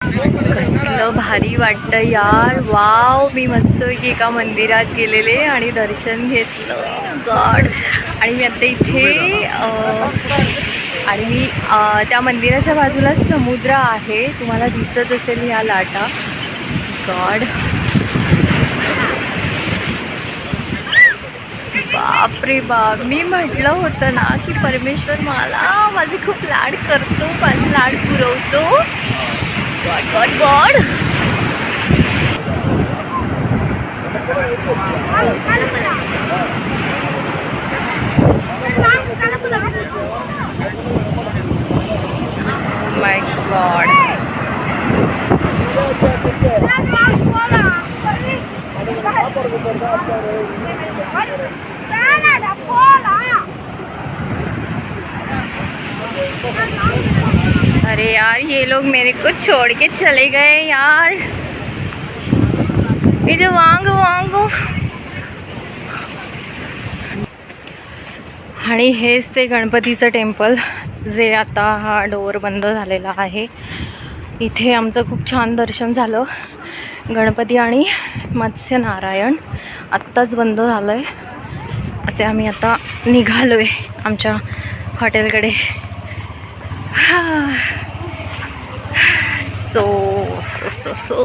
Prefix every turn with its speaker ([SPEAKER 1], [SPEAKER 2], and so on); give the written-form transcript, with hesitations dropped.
[SPEAKER 1] कसलं भारी वाटतं यार. वाव, मी मस्त एका मंदिरात गेलेले आणि दर्शन घेतलं गॉड. आणि मी आता इथे आणि मी त्या मंदिराच्या बाजूलाच समुद्र आहे, तुम्हाला दिसत असेल ह्या लाटा. गॉड, बाप रे बाप. मी म्हटलं होतं ना की परमेश्वर मला माझे खूप लाड करतो, माझे लाड पुरवतो. God God God. My God. अरे यार, ये लोग मेरे को छोड़ के चले गए यार. ये जो वांग वांग. आणि हेच ते गणपतीचं टेम्पल जे आता हा डोअर बंद झालेला आहे. इथे आमचं खूप छान दर्शन झालं. गणपती आणि मत्स्यनारायण आत्ताच बंद झालं आहे. असे आम्ही आता निघालो आहे आमच्या हॉटेलकडे. So so so so